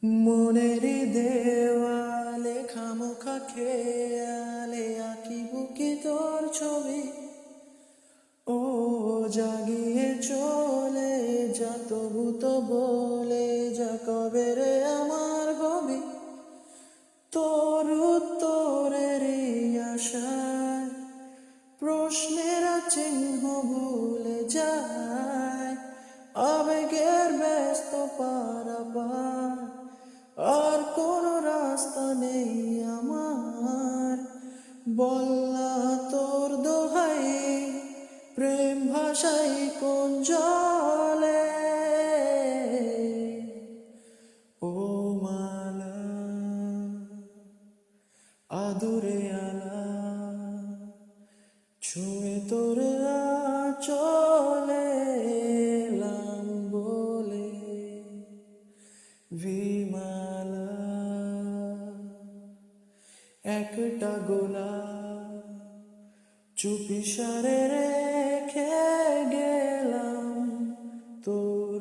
মনের দেওয়ালে খামোখা খেয়ালে আঁকি বুকে তোর ছবি। ও জাগিয়ে চলে যা, তবু তো বলে যা, কবে রে আমার হবি তোর উত্তরের আশায়। প্রশ্নের চিহ্ন ভুলে যায়, আবেগের ব্যস্ত পারাপার আর কোন রাস্তা নেই আমার। বললা তোর দোহাই, প্রেম ভাষাই কোন জলে। ও মালা আদুরে আলা, ছুঁয়ে তোর চলে এলাম বলে। বিমালা একটা গোলা চুপিসারে রেখে গেলাম তোর